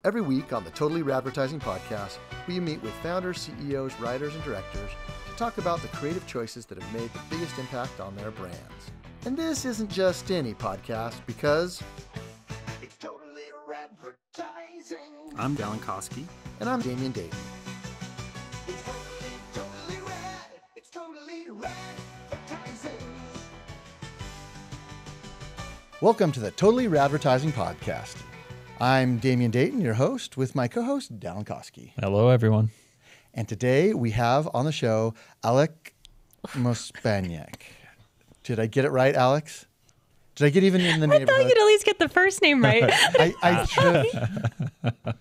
Every week on the Totally Radvertising podcast, we meet with founders, CEOs, writers, and directors to talk about the creative choices that have made the biggest impact on their brands. And this isn't just any podcast because it's Totally Radvertising. I'm Dallin and I'm Damian Dayton. It's totally rad. It's totally radvertising. Welcome to the Totally Radvertising podcast. I'm Damian Dayton, your host, with my co-host, Dallin. Hello, everyone. And today we have on the show Alex Mospanyuk. Did I get it right, Alex? Did I get even in the neighborhood? I thought you'd at least get the first name right. I should.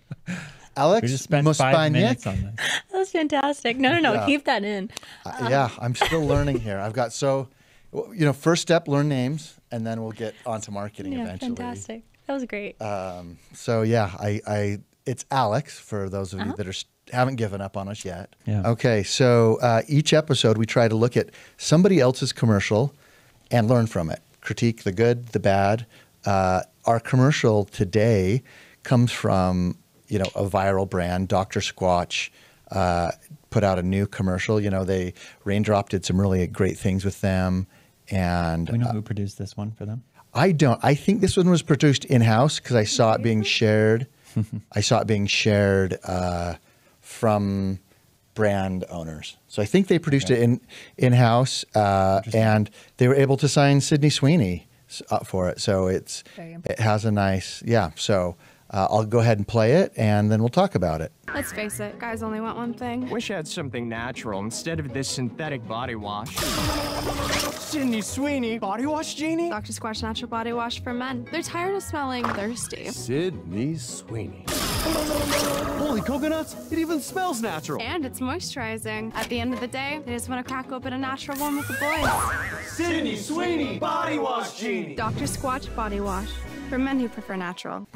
Alex We just spent 5 minutes on this. That was fantastic. No, Yeah. keep that in. Yeah, I'm still learning here. I've got first step, learn names, and then we'll get onto marketing Yeah, eventually. fantastic. That was great. It's Alex for those of you that haven't given up on us yet. Yeah. Okay, so each episode we try to look at somebody else's commercial and learn from it. Critique the good, the bad. Our commercial today comes from a viral brand, Dr. Squatch. Put out a new commercial. They Raindrop did some really great things with them. And Do we know who produced this one for them? I don't. I think this one was produced in-house because I saw it being shared. I saw it being shared from brand owners. So I think they produced it in-house, and they were able to sign Sydney Sweeney for it. So it has a nice, So I'll go ahead and play it, and then we'll talk about it. Let's face it, guys only want one thing. Wish I had something natural instead of this synthetic body wash. Sydney Sweeney, body wash genie? Dr. Squatch Natural Body Wash for Men. They're tired of smelling thirsty. Sydney Sweeney. Holy coconuts, it even smells natural. And it's moisturizing. At the end of the day, they just want to crack open a natural one with the boys. Sydney Sweeney, body wash genie. Dr. Squatch Body Wash for men who prefer natural.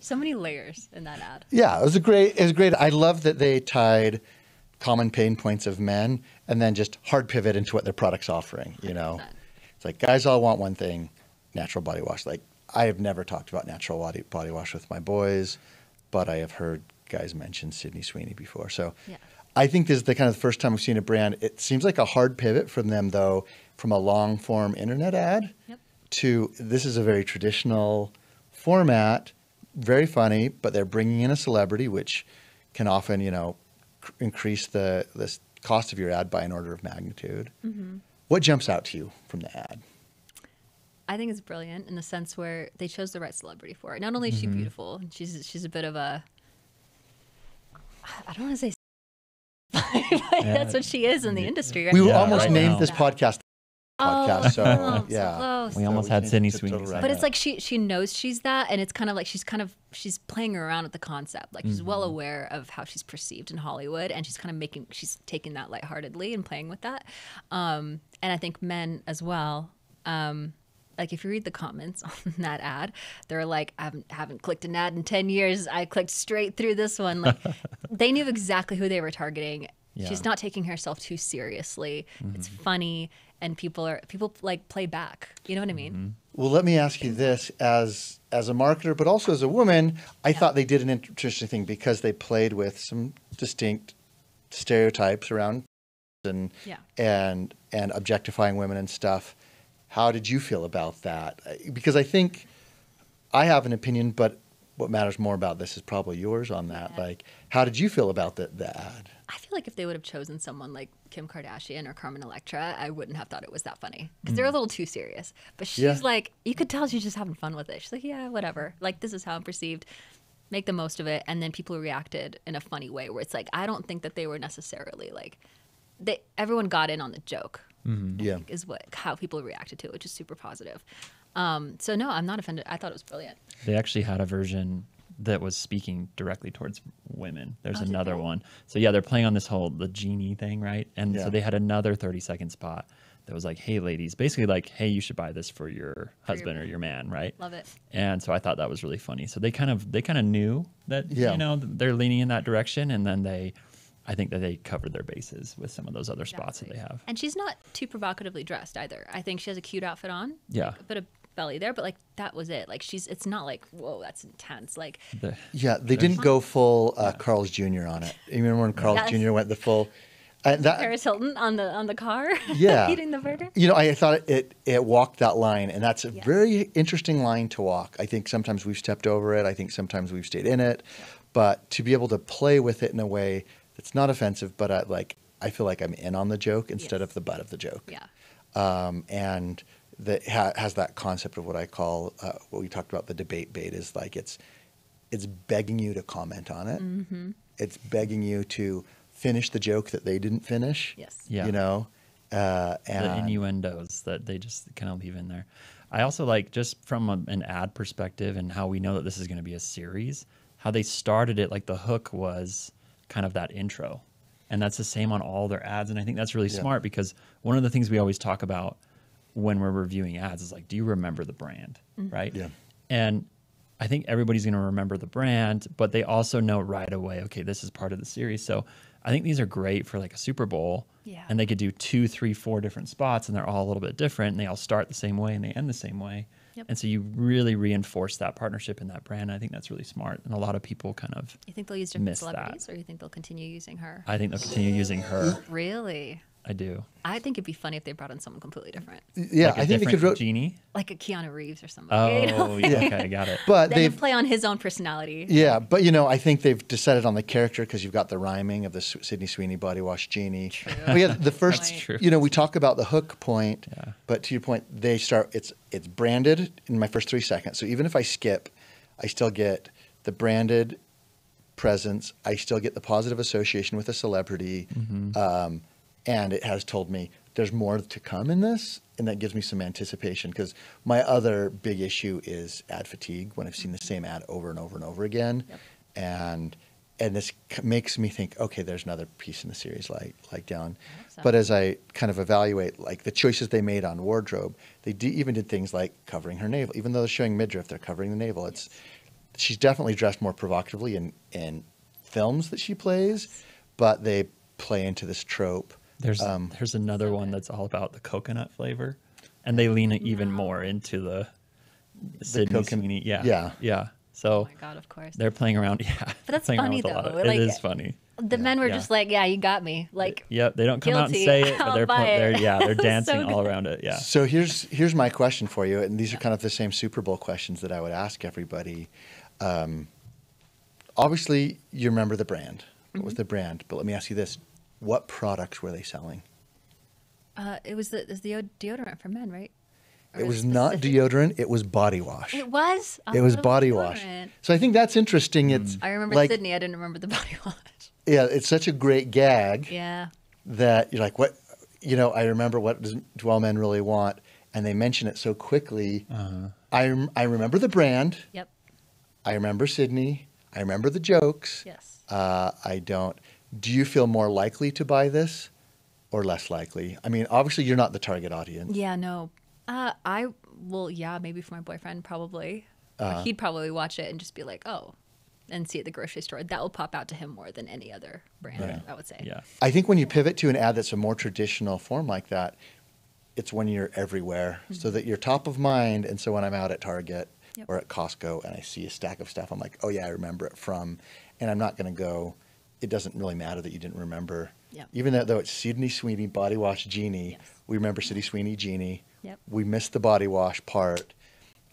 So many layers in that ad. Yeah, it was great. I love that they tied common pain points of men and then just hard pivot into what their product's offering. It's like guys all want one thing, natural body wash. Like I have never talked about natural body wash with my boys, but I have heard guys mention Sydney Sweeney before. So Yeah. I think this is the first time we've seen a brand. It seems like a hard pivot from them though, from a long form internet ad to this is a very traditional format, very funny, but they're bringing in a celebrity, which can often, increase the cost of your ad by an order of magnitude. Mm-hmm. What jumps out to you from the ad? I think it's brilliant in the sense where they chose the right celebrity for it. Not only is she beautiful, she's a bit of a, I don't want to say, that's what she is in the industry. Right? We Yeah, almost right named now. this podcast. Oh, So yeah, close. We almost So had Sydney changed it to Sweeney. Total But it's like she knows she's that, and it's kind of like she's playing around with the concept. Like she's well aware of how she's perceived in Hollywood, and she's she's taking that lightheartedly and playing with that. And I think men as well. Like if you read the comments on that ad, they're like, I haven't clicked an ad in 10 years. I clicked straight through this one. Like they knew exactly who they were targeting. Yeah. She's not taking herself too seriously. It's funny, and people like play back. You know what I mean? Well, let me ask you this: as a marketer, but also as a woman, I thought they did an interesting thing because they played with some distinct stereotypes around and objectifying women and stuff. How did you feel about that? Because I think I have an opinion, but what matters more about this is probably yours on that. Yeah. Like, how did you feel about the ad? I feel like if they would have chosen someone like Kim Kardashian or Carmen Electra, I wouldn't have thought it was that funny because they're a little too serious. But she's like, you could tell she's just having fun with it. She's like, yeah, whatever. Like, this is how I'm perceived. Make the most of it. And then people reacted in a funny way where it's like, I don't think that they were necessarily like, everyone got in on the joke. Yeah. Is how people reacted to it, which is super positive. So no, I'm not offended. I thought it was brilliant. They actually had a version that was speaking directly towards women. There's another one. So yeah, they're playing on the genie thing, right? And so they had another 30-second spot that was like, hey ladies, basically like, hey, you should buy this for your husband or your man, right? Love it. And so I thought that was really funny. So they kind of knew that they're leaning in that direction, and then I think that they covered their bases with some of those other spots that they have. And she's not too provocatively dressed either. I think she has a cute outfit on. Yeah. Like a bit of belly there, but like that was it. Like it's not like, whoa, that's intense. Like Yeah, they didn't go full Carl's Jr. on it. You remember when Carl's Yes. Jr. went the full? That Paris Hilton on the car, Yeah. eating the burger. You know, I thought it walked that line, and that's a very interesting line to walk. I think sometimes we've stepped over it. I think sometimes we've stayed in it, but to be able to play with it in a way that's not offensive, but I feel like I'm in on the joke instead of the butt of the joke. Yeah. And that has that concept of what I call what we talked about, the debate bait, is like it's begging you to comment on it. Mm-hmm. It's begging you to finish the joke that they didn't finish. Yes. Yeah. You know, The and innuendos that they just kind of leave in there. I also like, just from an ad perspective and how we know that this is going to be a series, how they started it, like the hook was kind of that intro. And that's the same on all their ads. And I think that's really smart, because one of the things we always talk about when we're reviewing ads is like, do you remember the brand? Right? Yeah. And I think everybody's going to remember the brand, but they also know right away, okay, this is part of the series. So I think these are great for like a Super Bowl. Yeah. And they could do 2, 3, 4 different spots, and they're all a little bit different, and they all start the same way and they end the same way. Yep. And so you really reinforce that partnership in that brand. I think that's really smart. And a lot of people kind of You think they'll use different miss that. celebrities, or you think they'll continue using her? I think they'll continue using her. Really? I do. I think it'd be funny if they brought in someone completely different, yeah, Like a I think they could. different Genie. like a Keanu Reeves or somebody. you know? Oh, yeah. Okay, got it. But Then they've play on his own personality. Yeah, but you know, I think they've decided on the character because you've got the rhyming of the Sydney Sweeney body wash genie. But yeah, the first, That's true. you know, we talk about the hook point, Yeah. but to your point, they start. It's branded in my first 3 seconds. So even if I skip, I still get the branded presence. I still get the positive association with a celebrity, and it has told me there's more to come in this, and that gives me some anticipation, because my other big issue is ad fatigue when I've seen the same ad over and over and over again. Yep. And this makes me think, okay, there's another piece in the series like down. so. But as I kind of evaluate like the choices they made on wardrobe, they even did things like covering her navel. Even though they're showing midriff, they're covering the navel. She's definitely dressed more provocatively in films that she plays, but they play into this trope. There's another one that's all about the coconut flavor, and they lean even more into the Sydney coconut- Sweeney. Yeah. yeah. Yeah. Oh So my god, of course. they're playing around. Yeah. But that's playing around funny with a lot though. of- Like, it is funny. The men were Yeah. just like, yeah, you got me. Like, Yep. They don't come out and Guilty. say it, but I'll they're buy it. they're dancing So all good. around it. Yeah. So here's my question for you, and these are kind of the same Super Bowl questions that I would ask everybody. Obviously, you remember the brand. What was the brand? But let me ask you this: what products were they selling? it was the deodorant for men, right? Or It was not specific- deodorant. It was body wash. It was. I It was thought body wash. deodorant. So I think that's interesting. It's I remember like, Sydney. I didn't remember the body wash. yeah, it's such a great gag Yeah. that you're like, what? You know, I remember what do all men really want, and they mention it so quickly. I remember the brand. Yep. I remember Sydney. I remember the jokes. Yes. I don't. Do you feel more likely to buy this or less likely? I mean, obviously, you're not the target audience. Yeah. No. I will. Yeah. Maybe for my boyfriend, probably. He'd probably watch it and just be like, oh, and see it at the grocery store. That will pop out to him more than any other brand. I would say. Yeah. I think when you pivot to an ad that's a more traditional form like that, it's when you're everywhere, so that you're top of mind. And so when I'm out at Target Yep. or at Costco and I see a stack of stuff, I'm like, oh yeah, I remember it from. And I'm not going to go. It doesn't really matter that you didn't remember. Yep. Even though it's Sydney Sweeney Body Wash Genie, Yes. we remember Sydney Sweeney Genie. Yep. We missed the body wash part.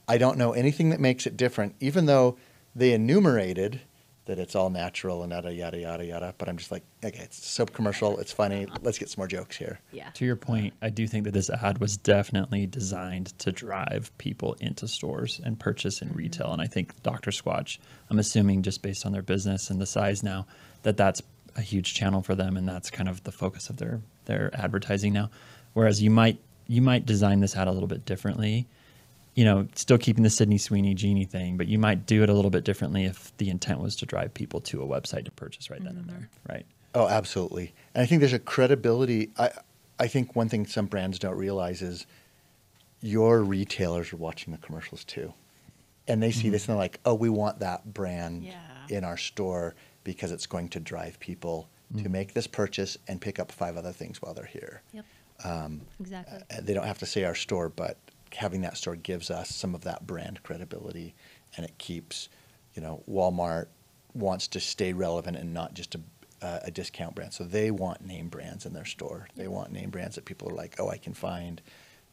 I don't know anything that makes it different, even though they enumerated that it's all natural and yada, yada, yada, yada. But I'm just like, okay, it's a soap commercial. It's funny. Let's get some more jokes here. Yeah. To your point, I do think that this ad was definitely designed to drive people into stores and purchase in retail. And I think Dr. Squatch, I'm assuming just based on their business and the size now, that that's a huge channel for them, and that's kind of the focus of their advertising now. Whereas you might design this ad a little bit differently, you know, still keeping the Sydney Sweeney Genie thing, but you might do it a little bit differently if the intent was to drive people to a website to purchase right then and there, right? Oh, absolutely. And I think there's a credibility. I think one thing some brands don't realize is your retailers are watching the commercials too. And they see this and they're like, oh, we want that brand Yeah. in our store because it's going to drive people to make this purchase and pick up 5 other things while they're here. Yep. Exactly. They don't have to say our store, but having that store gives us some of that brand credibility, and it keeps, Walmart wants to stay relevant and not just a discount brand. So they want name brands in their store. They want name brands that people are like, oh, I can find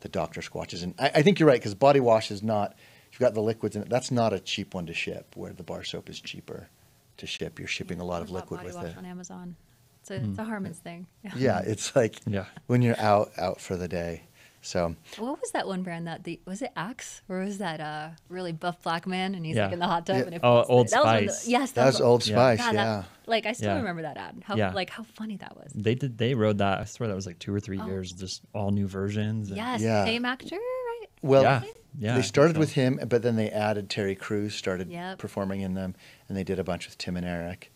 the Dr. Squatches. And I think you're right, because body wash is not, you've got the liquids in it. That's not a cheap one to ship, where the bar soap is cheaper to ship. You're shipping a lot of liquid with it. On Amazon. It's a Harmon's thing. Yeah, it's like when you're out for the day. So what was that one brand was it Axe, or was that really buff black man and he's Yeah. like in the hot tub Yeah. and it Oh, falls- Old that was one of the- Spice. yes, that was Old Spice, God, yeah. like I still Yeah. remember that ad. How how funny that was. They rode that. I swear that was like 2 or 3 years, just all new versions. and- Yes, Yeah. same actor, right? Well, Yeah. Yeah. they started so- with him, but then they added Terry Crews, started Yep. performing in them, and they did a bunch with Tim and Eric.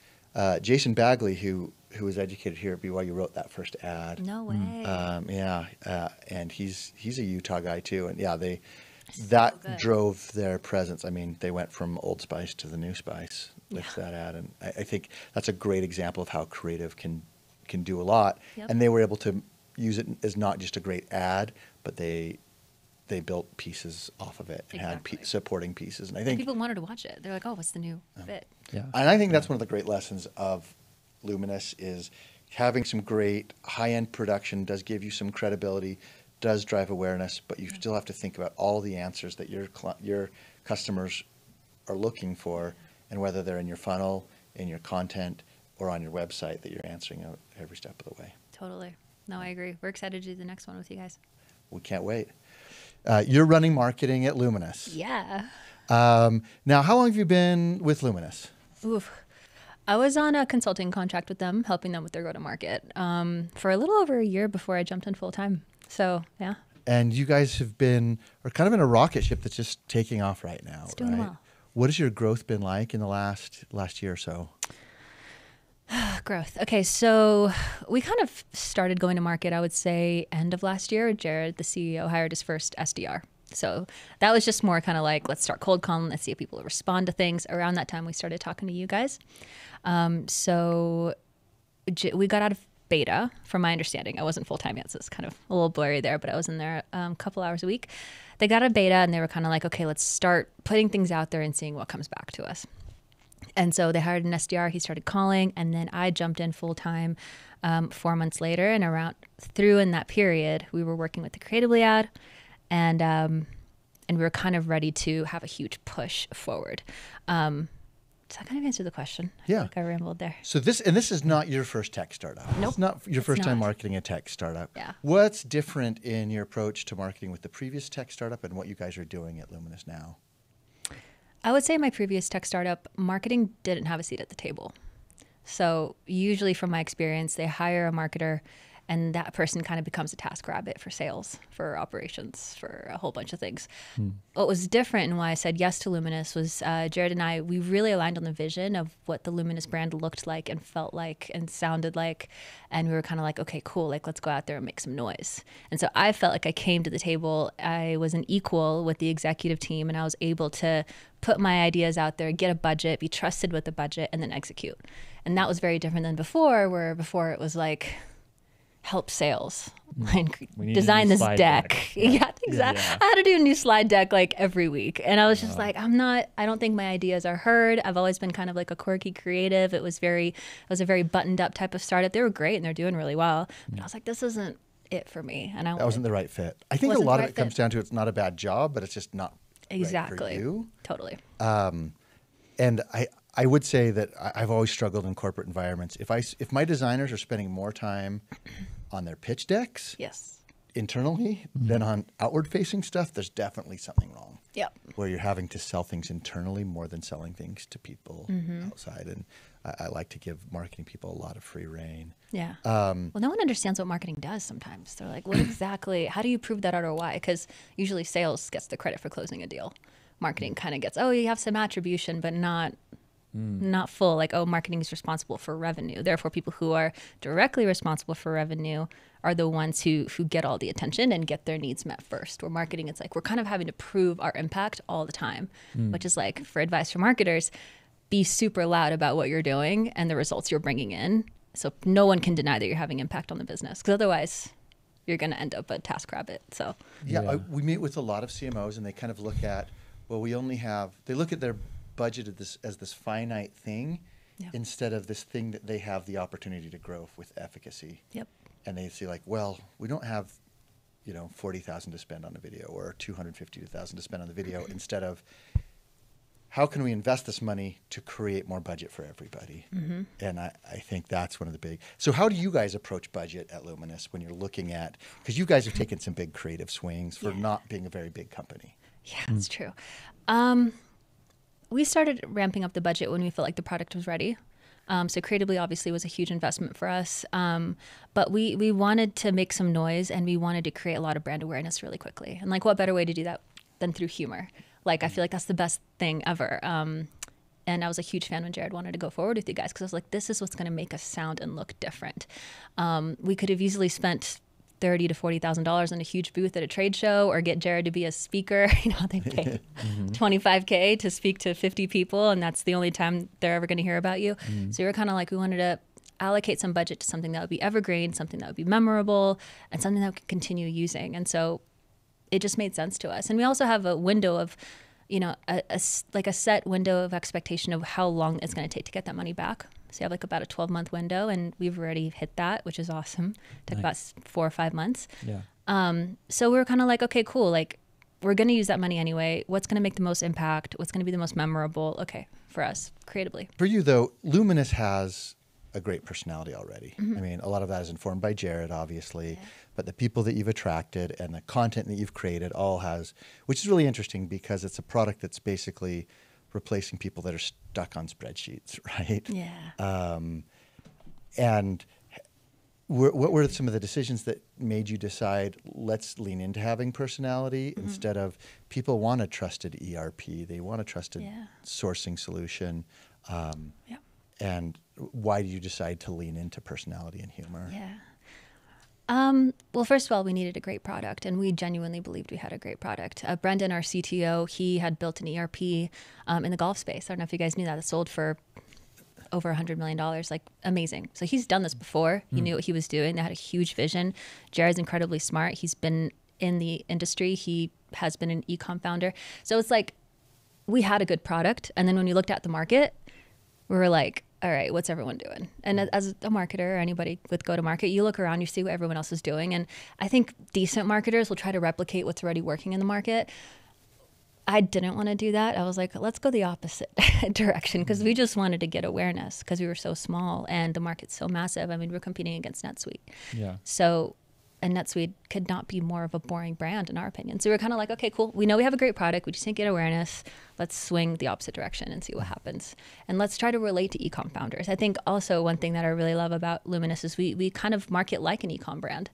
Jason Bagley, who was educated here at BYU, wrote that first ad. No way. And he's a Utah guy too, and that good. drove their presence. I mean, they went from Old Spice to the New Spice with that ad, and I think that's a great example of how creative can do a lot. Yep. And they were able to use it as not just a great ad, but they built pieces off of it and Exactly. had supporting pieces. And I think People wanted to watch it. They're like, oh, what's the new bit? Yeah. And I think that's one of the great lessons of Luminous is having some great high-end production does give you some credibility, does drive awareness, but you still have to think about all the answers that your customers are looking for, and whether they're in your funnel, in your content, or on your website, that you're answering every step of the way. Totally. No, I agree. We're excited to do the next one with you guys. We can't wait. You're running marketing at Luminous. Yeah. Now, how long have you been with Luminous? Oof. I was on a consulting contract with them, helping them with their go-to-market for a little over a year before I jumped in full-time. So, yeah. And you guys are kind of in a rocket ship that's just taking off right now. It's doing right? well. What has your growth been like in the last year or so? Growth. Okay, so we kind of started going to market, I would say, end of last year. Jared, the CEO, hired his first SDR. So that was just more kind of like, let's start cold calling, let's see if people respond to things. Around that time, we started talking to you guys. So we got out of beta, from my understanding. I wasn't full-time yet, so it's kind of a little blurry there, but I was in there a couple hours a week. They got out of beta, and they were kind of like, okay, let's start putting things out there and seeing what comes back to us. And so they hired an SDR. He started calling, and then I jumped in full-time 4 months later. And through in that period, we were working with the Creatively ad, and we were kind of ready to have a huge push forward. Does that kind of answer the question? Yeah. I think I rambled there. So this is not your first tech startup. Nope, It's not your it's first time not. marketing a tech startup. Yeah. What's different in your approach to marketing with the previous tech startup and what you guys are doing at Luminous now? I would say my previous tech startup, marketing didn't have a seat at the table. So usually from my experience, they hire a marketer and that person kind of becomes a task rabbit for sales, for operations, for a whole bunch of things. What was different and why I said yes to Luminous was Jared and I, we really aligned on the vision of what the Luminous brand looked like and felt like and sounded like. And we were kind of like, okay, cool, like let's go out there and make some noise. And so I felt like I came to the table, I was an equal with the executive team, and I was able to put my ideas out there, get a budget, be trusted with the budget, and then execute. And that was very different than before, where before it was like, help sales, like We need a design new this slide deck. deck. Yeah, exactly. Yeah. I had to do a new slide deck like every week. And I was just like, I don't think my ideas are heard. I've always been kind of like a quirky creative. It was a very buttoned up type of startup. They were great and they're doing really well. But I was like, this isn't it for me. And That wasn't the right fit. I think a Wasn't the lot of right it comes fit. down to it's not a bad job, but it's just not exactly. right for you. Totally. And I would say that I've always struggled in corporate environments. If my designers are spending more time on their pitch decks Yes. internally than on outward facing stuff, there's definitely something wrong. Yep. Where you're having to sell things internally more than selling things to people outside. And I like to give marketing people a lot of free rein. Yeah. Well, no one understands what marketing does sometimes. They're like, what exactly, how do you prove that ROI? Because usually sales gets the credit for closing a deal. Marketing kind of gets, oh, you have some attribution, but not full. Like, oh, marketing is responsible for revenue. Therefore, people who are directly responsible for revenue are the ones who get all the attention and get their needs met first. Where marketing, it's like we're kind of having to prove our impact all the time, which is like, for advice for marketers, be super loud about what you're doing and the results you're bringing in. So no one can deny that you're having impact on the business, because otherwise you're going to end up a TaskRabbit. So Yeah, we meet with a lot of CMOs, and they kind of look at, well, they look at their budget as this finite thing instead of this thing that they have the opportunity to grow with efficacy. Yep. And they see like, well, we don't have, 40,000 to spend on a video or 250,000 to spend on the video instead of how can we invest this money to create more budget for everybody? Mm-hmm. And I think that's one of the big. So how do you guys approach budget at Luminous when you're looking at, because you guys have taken some big creative swings for not being a very big company. Yeah, that's true. We started ramping up the budget when we felt like the product was ready. So creatively, obviously, was a huge investment for us. But we wanted to make some noise, and we wanted to create a lot of brand awareness really quickly. And like, what better way to do that than through humor? Like, I feel like that's the best thing ever. And I was a huge fan when Jared wanted to go forward with you guys, because I was like, this is what's going to make us sound and look different. We could have easily spent $30,000 to $40,000 on a huge booth at a trade show, or get Jared to be a speaker. They pay $25K to speak to 50 people, and that's the only time they're ever going to hear about you. So we were kind of like, we wanted to allocate some budget to something that would be evergreen, something that would be memorable, and something that we could continue using. And so it just made sense to us. And we also have a window of, a set window of expectation of how long it's going to take to get that money back. So you have like about a 12-month window, and we've already hit that, which is awesome. Took about 4 or 5 months. Yeah. So we were kind of like, okay, cool. Like, we're going to use that money anyway. What's going to make the most impact? What's going to be the most memorable? Okay, for us, creatively. For you, though, Luminous has a great personality already. I mean, a lot of that is informed by Jared, obviously, but the people that you've attracted and the content that you've created all has, which is really interesting because it's a product that's basically replacing people that are stuck on spreadsheets, right? Yeah. And what were some of the decisions that made you decide, let's lean into having personality instead of people want a trusted ERP, they want a trusted sourcing solution. And why do you decide to lean into personality and humor? Yeah. Well, first of all, we needed a great product, and we genuinely believed we had a great product. Brendan, our CTO, he had built an ERP in the golf space. I don't know if you guys knew that. It sold for over $100 million, like amazing. So he's done this before. He knew what he was doing. They had a huge vision. Jared's incredibly smart. He's been in the industry. He has been an e-com founder. So it's like we had a good product. And then when we looked at the market, we were like, all right, what's everyone doing? And as a marketer or anybody with go-to-market, you look around, you see what everyone else is doing. And I think decent marketers will try to replicate what's already working in the market. I didn't want to do that. I was like, let's go the opposite direction, because we just wanted to get awareness because we were so small and the market's so massive. I mean, we're competing against NetSuite. Yeah. So, and NetSuite could not be more of a boring brand in our opinion. So we were kind of like, okay, cool. We know we have a great product. We just didn't get awareness. Let's swing the opposite direction and see what happens. And let's try to relate to e-com founders. I think also one thing that I really love about Luminous is we kind of market like an e-com brand,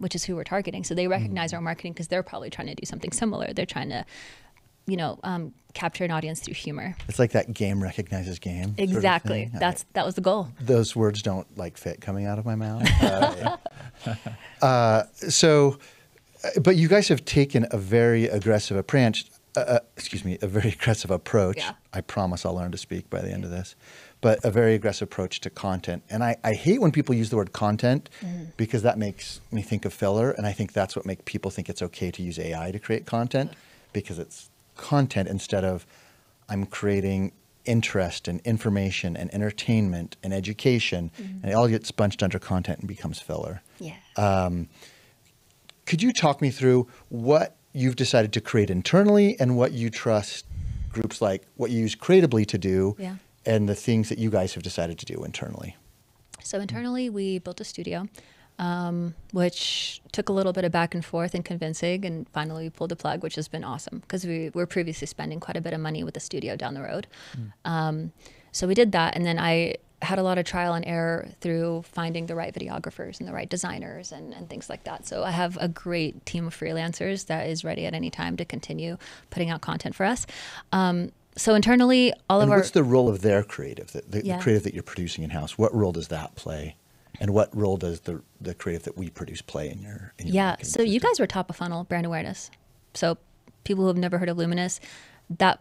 which is who we're targeting. So they recognize our marketing because they're probably trying to do something similar. They're trying to, capture an audience through humor. It's like that game recognizes game. Exactly. Sort of That was the goal. Those words don't fit coming out of my mouth. But you guys have taken a very aggressive approach. A very aggressive approach. Yeah. I promise I'll learn to speak by the end of this. But a very aggressive approach to content. And I hate when people use the word content because that makes me think of filler. And I think that's what makes people think it's okay to use AI to create content, because it's content instead of I'm creating interest and information and entertainment and education, and it all gets bunched under content and becomes filler. Yeah. Could you talk me through what you've decided to create internally and what you trust groups like what you use creatively to do, and the things that you guys have decided to do internally? So internally, we built a studio, which took a little bit of back and forth and convincing, and finally we pulled the plug, which has been awesome because we were previously spending quite a bit of money with the studio down the road. So we did that, and then I had a lot of trial and error through finding the right videographers and the right designers and things like that. So I have a great team of freelancers that is ready at any time to continue putting out content for us. So internally, what's the role of their creative, the creative that you're producing in-house? What role does that play? And what role does the creative that we produce play in your marketing so you system? guys were top of funnel brand awareness. So people who have never heard of Luminous, that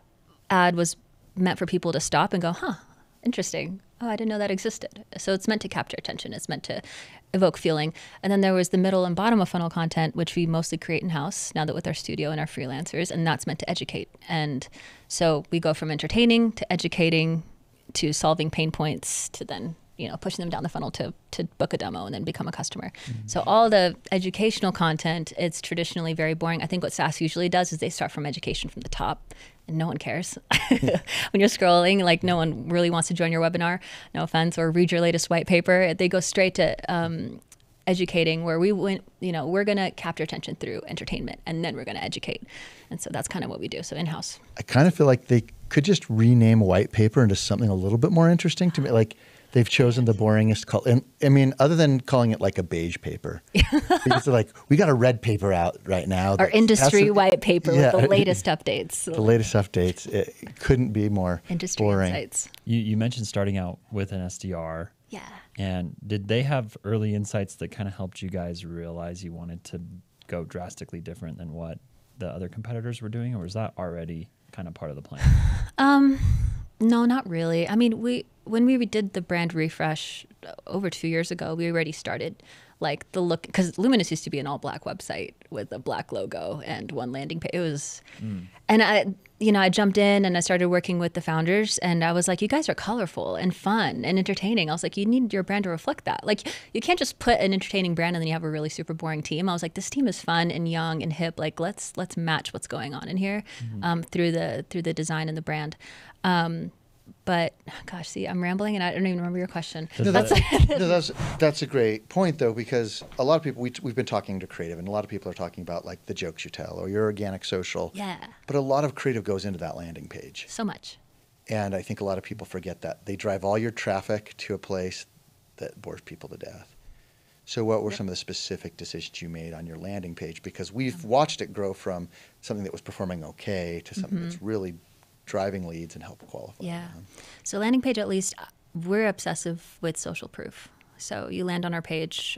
ad was meant for people to stop and go, huh, interesting. Oh, I didn't know that existed. So it's meant to capture attention. It's meant to evoke feeling. And then there was the middle and bottom of funnel content, which we mostly create in-house now that with our studio and our freelancers, and that's meant to educate. And so we go from entertaining to educating to solving pain points to then, you know, pushing them down the funnel to book a demo and then become a customer. So all the educational content, it's traditionally very boring. I think what SaaS usually does is they start from education from the top, and no one cares. When you're scrolling, like no one really wants to join your webinar, no offense, or read your latest white paper. They go straight to educating, where we went, you know, we're going to capture attention through entertainment, and then we're going to educate. And so that's kind of what we do. So in-house. I kind of feel like they could just rename white paper into something a little bit more interesting to me. Like, they've chosen the boringest color. And I mean, other than calling it like a beige paper, because they're like, we got a red paper out right now. Our industry white paper with the latest updates. The latest updates. It couldn't be more industry boring. insights. You mentioned starting out with an SDR. Yeah. And did they have early insights that kind of helped you guys realize you wanted to go drastically different than what the other competitors were doing? Or was that already kind of part of the plan? No, not really. I mean, when we did the brand refresh over 2 years ago, we already started like the look, because Luminous used to be an all black website with a black logo and one landing page. It was, and I jumped in and I started working with the founders, and I was like, you guys are colorful and fun and entertaining. I was like, you need your brand to reflect that. Like, you can't just put an entertaining brand and then you have a really super boring team. I was like, this team is fun and young and hip. Like, let's match what's going on in here through the design and the brand. But gosh, see, I'm rambling and I don't even remember your question. No, that's a great point, though, because a lot of people, we've been talking to creative, and a lot of people are talking about like the jokes you tell or your organic social. Yeah. But a lot of creative goes into that landing page. So much. And I think a lot of people forget that. They drive all your traffic to a place that bores people to death. So what were some of the specific decisions you made on your landing page? Because we've watched it grow from something that was performing okay to something that's really driving leads and help qualify. Yeah. So landing page, at least, we're obsessive with social proof. So you land on our page,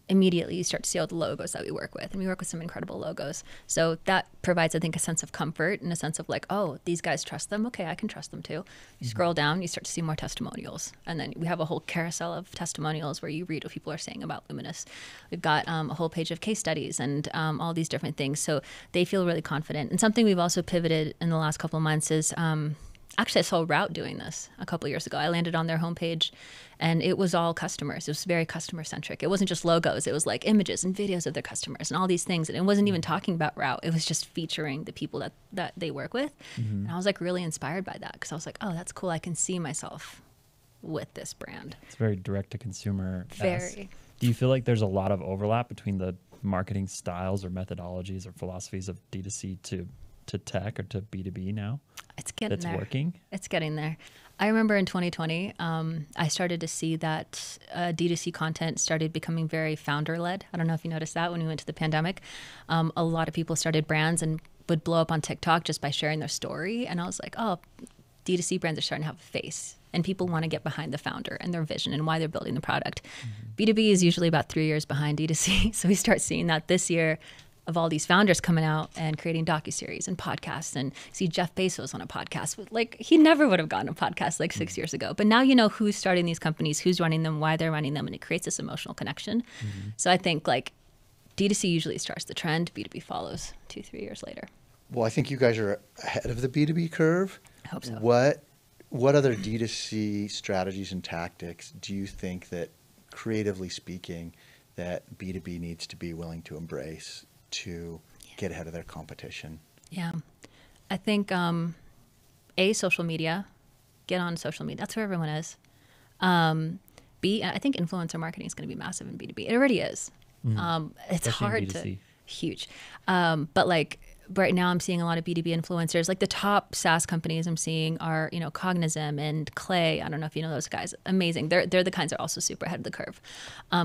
immediately you start to see all the logos that we work with, and we work with some incredible logos. So that provides, I think, a sense of comfort and a sense of like, oh, these guys trust them. Okay, I can trust them too. You scroll down, you start to see more testimonials, and then we have a whole carousel of testimonials where you read what people are saying about Luminous. We've got a whole page of case studies and all these different things. So they feel really confident. And something we've also pivoted in the last couple of months is actually, I saw Route doing this a couple of years ago. I landed on their homepage, and it was all customers. It was very customer-centric. It wasn't just logos. It was like images and videos of their customers and all these things. And it wasn't even talking about Route. It was just featuring the people that they work with. And I was like really inspired by that, because I was like, oh, that's cool. I can see myself with this brand. It's very direct-to-consumer. Very. Do you feel like there's a lot of overlap between the marketing styles or methodologies or philosophies of D2C to tech or to B2B now? It's getting there. It's working? It's getting there. I remember in 2020, I started to see that D2C content started becoming very founder-led. I don't know if you noticed that when we went to the pandemic. A lot of people started brands and would blow up on TikTok just by sharing their story. And I was like, oh, D2C brands are starting to have a face, and people want to get behind the founder and their vision and why they're building the product. B2B is usually about 3 years behind D2C. So we start seeing that this year, of all these founders coming out and creating docuseries and podcasts, and see Jeff Bezos on a podcast. Like, he never would have gotten a podcast like 6 years ago. But now you know who's starting these companies, who's running them, why they're running them, and it creates this emotional connection. So I think like D2C usually starts the trend, B2B follows 2-3 years later. Well, I think you guys are ahead of the B2B curve. I hope so. What other D2C strategies and tactics do you think that, creatively speaking, that B2B needs to be willing to embrace to get ahead of their competition? Yeah. I think, social media, get on social media. That's where everyone is. B, I think influencer marketing is going to be massive in B2B. It already is. It's Especially hard in to, B2C. huge. But like right now I'm seeing a lot of B2B influencers. Like the top SaaS companies I'm seeing are, Cognizant and Clay. I don't know if you know those guys. Amazing. They're the kinds that are also super ahead of the curve,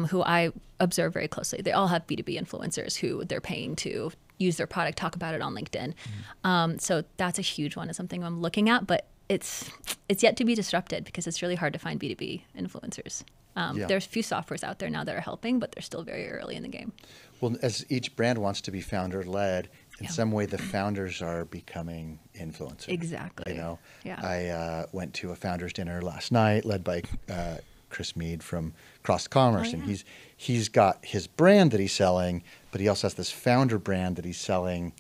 who I observe very closely. They all have B2B influencers who they're paying to use their product, talk about it on LinkedIn. So that's a huge one. It's something I'm looking at, but it's yet to be disrupted because it's really hard to find B2B influencers. There's a few softwares out there now that are helping, but they're still very early in the game. Well, as each brand wants to be founder-led, in some way the founders are becoming influencers. Exactly. You know, Yeah. I went to a founders dinner last night led by Chris Mead from Cross Commerce, and he's got his brand that he's selling, but he also has this founder brand that he's selling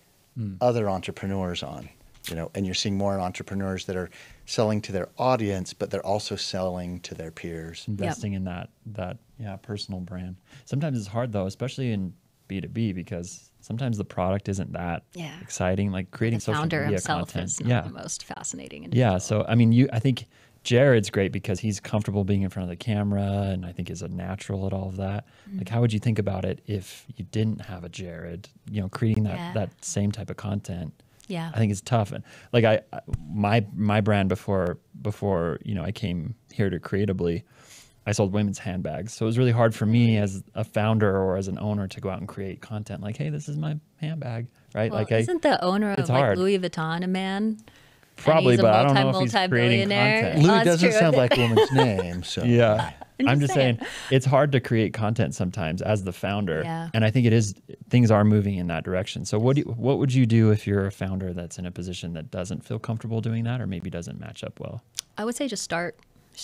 other entrepreneurs on. You know, and you're seeing more entrepreneurs that are selling to their audience, but they're also selling to their peers. Investing in that personal brand. Sometimes it's hard though, especially in B2B, because sometimes the product isn't that exciting. Like creating The social founder media himself content. is not the most fascinating individual. Yeah. So I mean, I think Jared's great because he's comfortable being in front of the camera, and I think is a natural at all of that. Like, how would you think about it if you didn't have a Jared? You know, creating that same type of content. Yeah. I think it's tough. And like my brand before I came here to Creatively, I sold women's handbags. So it was really hard for me as a founder or as an owner to go out and create content like, hey, this is my handbag, right? Well, like isn't the owner of it's like hard. Louis Vuitton a man? Probably, And he's a but I don't know if he's creating multi-billionaire. content. Louis that's doesn't true. sound like a woman's name, so Yeah. I'm just just saying it's hard to create content sometimes as the founder. Yeah. And I think things are moving in that direction. So what would you do if you're a founder that's in a position that doesn't feel comfortable doing that or maybe doesn't match up well? I would say just start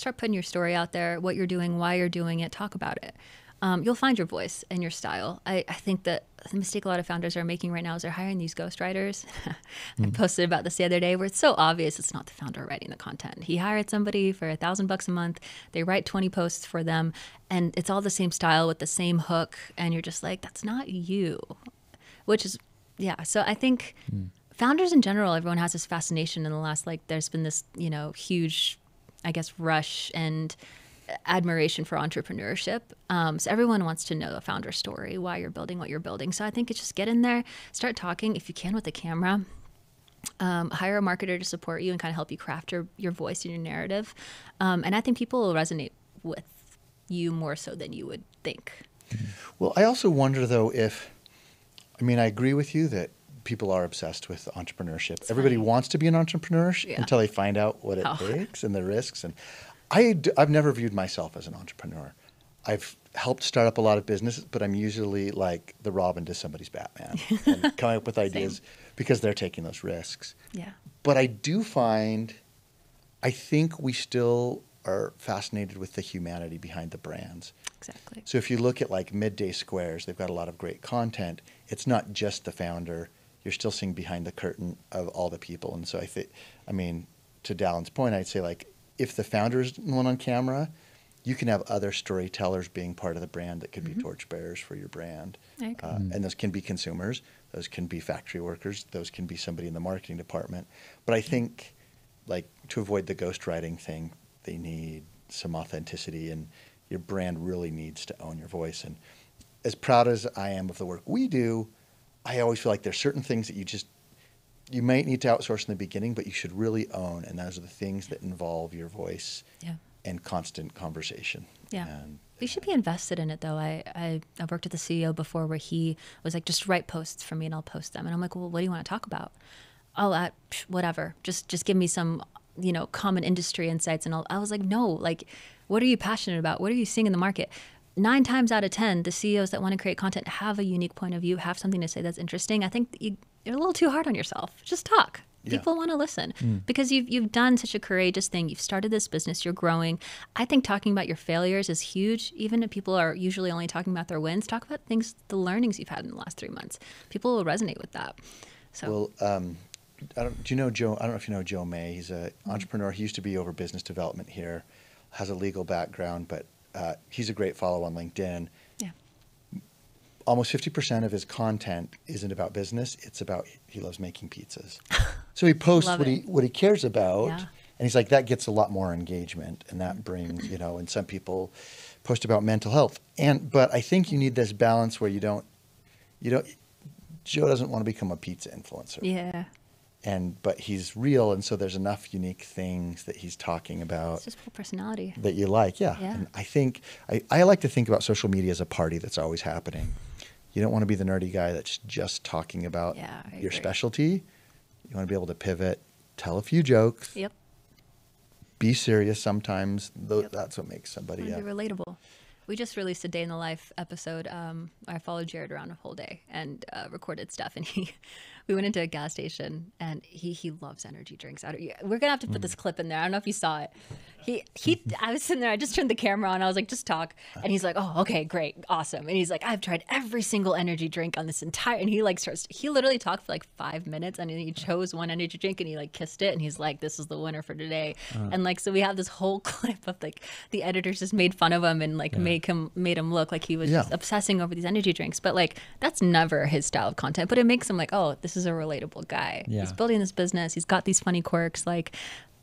putting your story out there, what you're doing, why you're doing it, talk about it. You'll find your voice and your style. I think that the mistake a lot of founders are making right now is they're hiring these ghostwriters. I posted about this the other day where it's so obvious it's not the founder writing the content. He hired somebody for $1,000 a month. They write 20 posts for them, and it's all the same style with the same hook. And you're just like, that's not you, which is, yeah. So I think founders in general, everyone has this fascination in the last, like, there's been this, huge, I guess, rush and admiration for entrepreneurship. So everyone wants to know a founder story, why you're building what you're building. So I think it's just get in there, start talking if you can with the camera, hire a marketer to support you and kind of help you craft your voice and your narrative. And I think people will resonate with you more so than you would think. Well, I also wonder though I agree with you that people are obsessed with entrepreneurship. Everybody wants to be an entrepreneur until they find out what it takes and the risks. And I've never viewed myself as an entrepreneur. I've helped start up a lot of businesses, but I'm usually like the Robin to somebody's Batman and coming up with ideas because they're taking those risks. Yeah. But I think we still are fascinated with the humanity behind the brands. Exactly. So if you look at like Midday Squares, they've got a lot of great content. It's not just the founder. You're still seeing behind the curtain of all the people. And so I think, to Dallin's point, I'd say like, if the founder is the one on camera, you can have other storytellers being part of the brand that could be torchbearers for your brand. I agree. And those can be consumers. Those can be factory workers. Those can be somebody in the marketing department. But I think, like, to avoid the ghostwriting thing, they need some authenticity, and your brand really needs to own your voice. And as proud as I am of the work we do, I always feel like there's certain things that you might need to outsource in the beginning, but you should really own. And those are the things that involve your voice and constant conversation. Yeah. And we should be invested in it, though. I worked with the CEO before where he was like, just write posts for me and I'll post them. And I'm like, well, what do you want to talk about? Oh, whatever. Just give me some, common industry insights. And I was like, no, like, what are you passionate about? What are you seeing in the market? 9 times out of 10, the CEOs that want to create content have a unique point of view, have something to say that's interesting. I think you're a little too hard on yourself. Just talk. People want to listen because you've done such a courageous thing. You've started this business. You're growing. I think talking about your failures is huge. Even if people are usually only talking about their wins, talk about the learnings you've had in the last 3 months. People will resonate with that. So, do you know Joe? I don't know if you know Joe May. He's an entrepreneur. He used to be over business development here, has a legal background, but he's a great follow on LinkedIn. yeah. Almost 50% of his content isn't about business. It's about he loves making pizzas. So he posts what he cares about, and he's like, that gets a lot more engagement, and that brings, and some people post about mental health. But I think you need this balance where you don't Joe doesn't want to become a pizza influencer. Yeah. But he's real, and so there's enough unique things that he's talking about. It's just full personality. That you like, yeah. And I think I like to think about social media as a party that's always happening. You don't want to be the nerdy guy that's just talking about your specialty. You want to be able to pivot, tell a few jokes. Yep. Be serious sometimes. That's what makes somebody Be relatable. We just released a day in the life episode. I followed Jared around a whole day and recorded stuff. And we went into a gas station, and he loves energy drinks. We're gonna have to put this clip in there. I don't know if you saw it. I was sitting there. I just turned the camera on. I was like, just talk. And he's like, oh, okay, great, awesome. And he's like, I've tried every single energy drink on this entire. And he like starts. He literally talked for like 5 minutes, and then he chose one energy drink, and he like kissed it, and he's like, this is the winner for today. And like, so we have this whole clip of like the editors just made fun of him and like made him look like he was just obsessing over these energy drinks. But like, that's never his style of content. But it makes him like, oh, this is a relatable guy. Yeah. He's building this business. He's got these funny quirks. Like,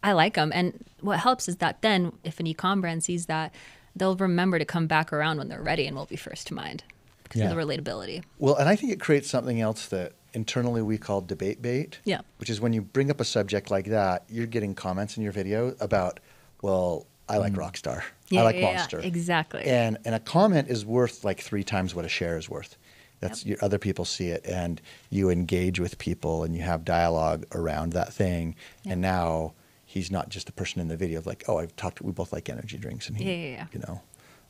I like him. And what helps is that then if an e-com brand sees that, they'll remember to come back around when they're ready, and we'll be first to mind because of the relatability. Well, and I think it creates something else that internally we call debate bait. Yeah. Which is when you bring up a subject like that, you're getting comments in your video about, well, I like Rockstar. I like Monster. Exactly. And a comment is worth like 3 times what a share is worth. That's your other people see it, and you engage with people, and you have dialogue around that thing. And now he's not just the person in the video of like, oh, we both like energy drinks, and you know,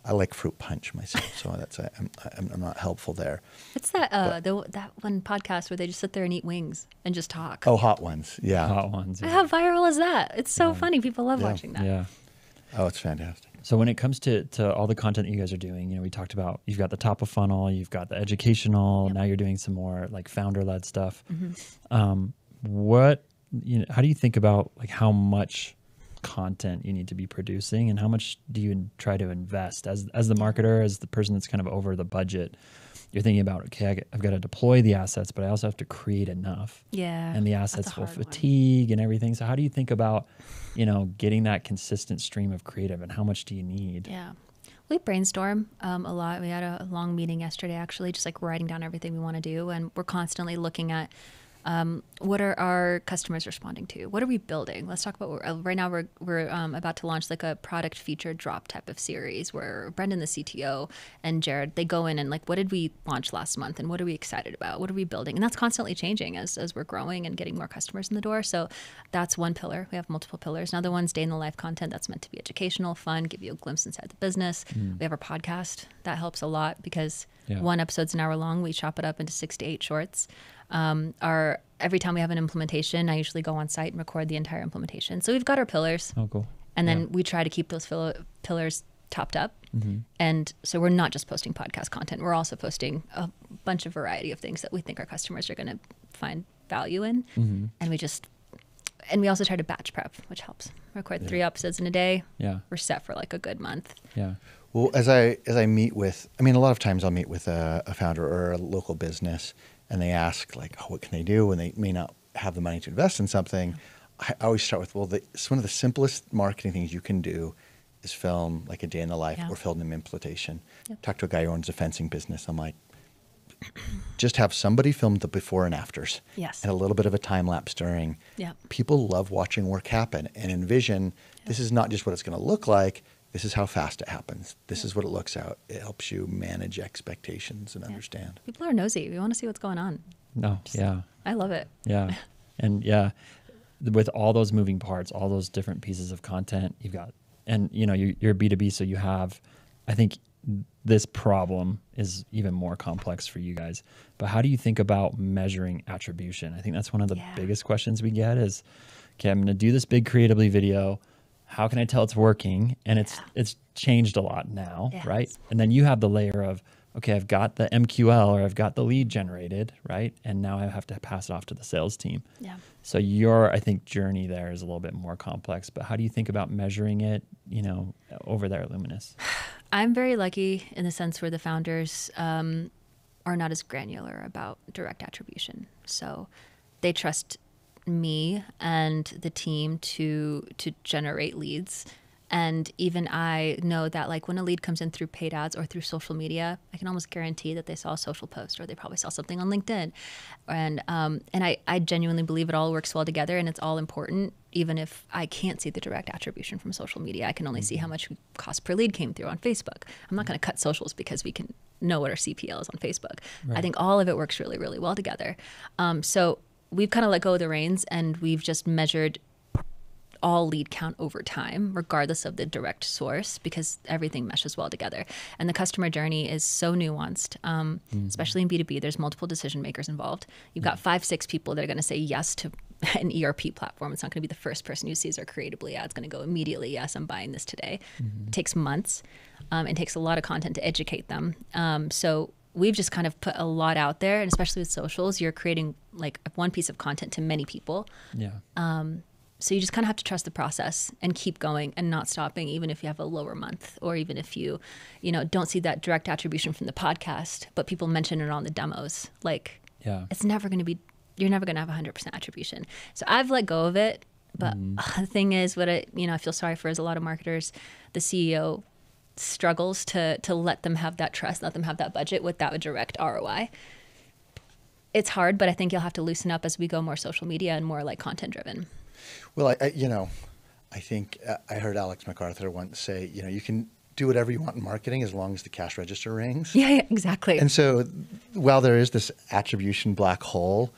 I like fruit punch myself, so that's I'm not helpful there. What's that that one podcast where they just sit there and eat wings and just talk? Oh, Hot Ones. Yeah. Hot Ones. Yeah. How viral is that? It's so funny. People love watching that. Yeah. Oh, it's fantastic. So when it comes to all the content that you guys are doing, you know, we talked about, you've got the top of funnel, you've got the educational, now you're doing some more like founder-led stuff. How do you think about like how much content you need to be producing, and how much do you try to invest as the marketer, as the person that's kind of over the budget? You're thinking about, okay, I've got to deploy the assets, but I also have to create enough. Yeah. And the assets will fatigue and everything. So how do you think about, you know, getting that consistent stream of creative, and how much do you need? Yeah. We brainstorm a lot. We had a long meeting yesterday, actually, just like writing down everything we want to do. And we're constantly looking at what are our customers responding to? What are we building? Let's talk about right now. We're about to launch like a product feature drop type of series where Brendan, the CTO, and Jared, they go in and like, what did we launch last month, and what are we excited about? What are we building? And that's constantly changing as we're growing and getting more customers in the door. So that's one pillar. We have multiple pillars. Another one's day in the life content that's meant to be educational, fun, give you a glimpse inside the business. We have our podcast that helps a lot because one episode's an hour long. We chop it up into 6 to 8 shorts. Every time we have an implementation, I usually go on site and record the entire implementation. So we've got our pillars. Oh, cool. And then we try to keep those pillars topped up. And so we're not just posting podcast content. We're also posting a bunch of variety of things that we think our customers are going to find value in. And we also try to batch prep, which helps. Record 3 episodes in a day. Yeah. We're set for like a good month. Yeah. Well, as I meat with, I mean, a lot of times I'll meet with a founder or a local business, and they ask like, oh, what can they do? And they may not have the money to invest in something. I always start with, well, it's one of the simplest marketing things you can do is film like a day in the life or film an implementation. Talk to a guy who owns a fencing business. I'm like, just have somebody film the before and afters. Yes. And a little bit of a time lapse during. Yeah. People love watching work happen and envision this is not just what it's going to look like. This is how fast it happens. This is what it looks out. It helps you manage expectations and understand. People are nosy. We want to see what's going on. No. Yeah. I love it. Yeah. And with all those moving parts, all those different pieces of content you've got, and you know, you're B2B, so you have, I think this problem is even more complex for you guys. But how do you think about measuring attribution? I think that's one of the biggest questions we get is, okay, I'm going to do this big creatively video. How can I tell it's working? And it's changed a lot now, right? And then you have the layer of, okay, I've got the MQL or I've got the lead generated, right? And now I have to pass it off to the sales team. Yeah. So your, I think, journey there is a little bit more complex. But how do you think about measuring it, you know, over there at Luminous? I'm very lucky in the sense where the founders are not as granular about direct attribution. So they trust me and the team to generate leads. And even I know that like when a lead comes in through paid ads or through social media, I can almost guarantee that they saw a social post or they probably saw something on LinkedIn. And I genuinely believe it all works well together and it's all important. Even if I can't see the direct attribution from social media, I can only see how much cost per lead came through on Facebook. I'm not going to cut socials because we can know what our CPL is on Facebook. Right. I think all of it works really, really well together. So we've kind of let go of the reins and we've just measured all lead count over time, regardless of the direct source, because everything meshes well together. And the customer journey is so nuanced, especially in B2B. There's multiple decision makers involved. You've got 5-6 people that are going to say yes to an ERP platform. It's not going to be the first person who sees our creatively ad. It's going to go immediately, yes, I'm buying this today. It takes months. It takes a lot of content to educate them. So we've just kind of put a lot out there, and especially with socials, you're creating like one piece of content to many people. Yeah. So you just kind of have to trust the process and keep going and not stopping, even if you have a lower month, or even if you don't see that direct attribution from the podcast, but people mention it on the demos. Like, it's never going to be, you're never going to have 100% attribution. So I've let go of it. But the thing is, what I feel sorry for is a lot of marketers, the CEO struggles to let them have that trust, let them have that budget without a direct ROI. It's hard, but I think you'll have to loosen up as we go more social media and more like content driven. Well, I think I heard Alex MacArthur once say, you can do whatever you want in marketing as long as the cash register rings. Yeah, exactly. And so while there is this attribution black hole,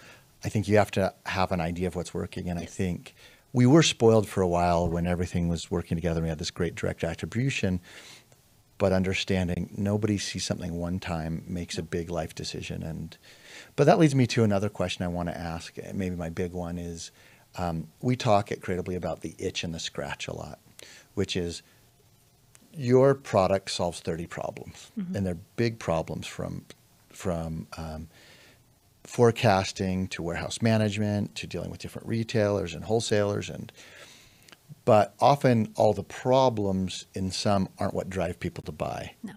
I think you have to have an idea of what's working. And I think we were spoiled for a while when everything was working together. We had this great direct attribution, but understanding nobody sees something one time makes a big life decision. But that leads me to another question I want to ask. Maybe my big one is, we talk at Creatively about the itch and the scratch a lot, which is your product solves 30 problems, and they're big problems from forecasting to warehouse management to dealing with different retailers and wholesalers, but often all the problems in some aren't what drive people to buy. No.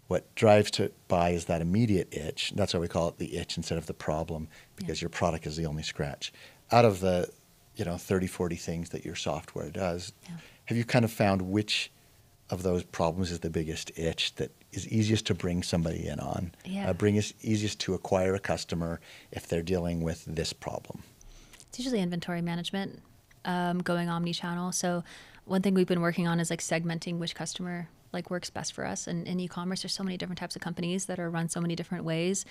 What drives to buy is that immediate itch. That's why we call it the itch instead of the problem, because your product is the only scratch. Out of the 30, 40 things that your software does, have you kind of found which of those problems is the biggest itch that is easiest to bring somebody in on? Easiest to acquire a customer if they're dealing with this problem? It's usually inventory management, going omni-channel. So one thing we've been working on is like segmenting which customer like works best for us. And in e-commerce, there's so many different types of companies that are run so many different ways.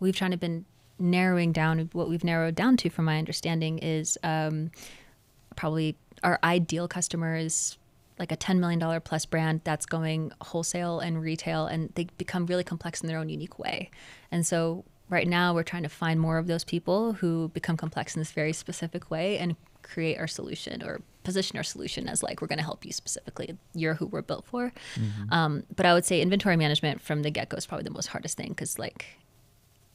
We've tried to been narrowing down. What we've narrowed down to, from my understanding, is probably our ideal customer is like a $10 million plus brand that's going wholesale and retail, and they become really complex in their own unique way. And so right now we're trying to find more of those people who become complex in this very specific way and create our solution or position our solution as like, we're going to help you specifically. You're who we're built for. But I would say inventory management from the get-go is probably the most hardest thing, because like,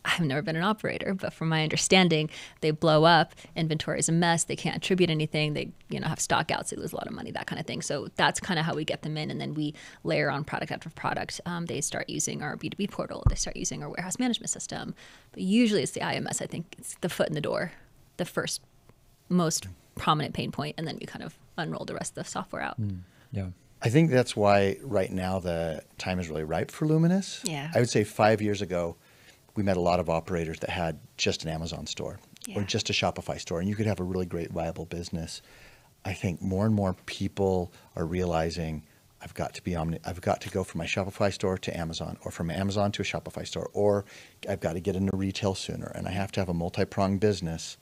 I've never been an operator, but from my understanding, they blow up, inventory is a mess, they can't attribute anything, they have stock outs, they lose a lot of money, that kind of thing. So that's kind of how we get them in, and then we layer on product after product. They start using our B2B portal, they start using our warehouse management system, but usually it's the IMS. I think it's the foot in the door, the first most prominent pain point, and then we kind of unroll the rest of the software out. Yeah. I think that's why right now the time is really ripe for Luminous. Yeah. I would say 5 years ago, we met a lot of operators that had just an Amazon store or just a Shopify store, and you could have a really great viable business. I think more and more people are realizing I've got to go from my Shopify store to Amazon, or from Amazon to a Shopify store, or I've got to get into retail sooner, and I have to have a multi-pronged business.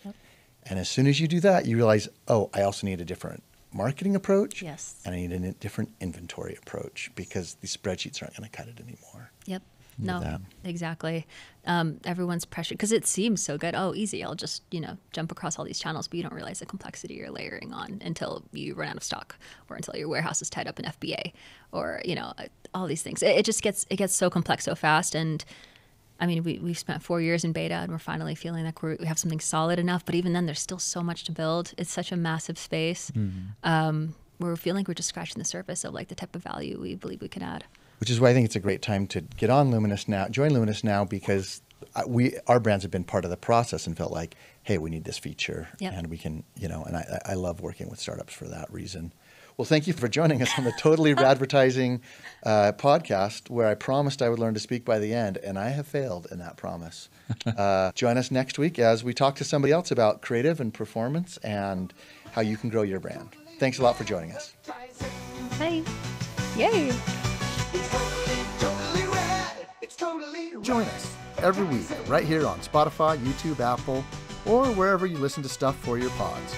And as soon as you do that, you realize, oh, I also need a different marketing approach. Yes. And I need a different inventory approach, because these spreadsheets aren't going to cut it anymore. Yep. No, exactly. Everyone's pressured because it seems so good. Oh, easy. I'll just, jump across all these channels, but you don't realize the complexity you're layering on until you run out of stock, or until your warehouse is tied up in FBA, or, all these things. It just gets so complex so fast. And I mean, we've spent 4 years in beta, and we're finally feeling like we have something solid enough, but even then there's still so much to build. It's such a massive space. We're feeling like we're just scratching the surface of like the type of value we believe we can add. Which is why I think it's a great time to get on Luminous now, join Luminous now, because our brands have been part of the process and felt like, hey, we need this feature, and we can, and I love working with startups for that reason. Well, thank you for joining us on the Totally Radvertising podcast, where I promised I would learn to speak by the end, and I have failed in that promise. Join us next week as we talk to somebody else about creative and performance and how you can grow your brand. Thanks a lot for joining us. Hey. Yay. Join us every week right here on Spotify, YouTube, Apple, or wherever you listen to stuff for your pods.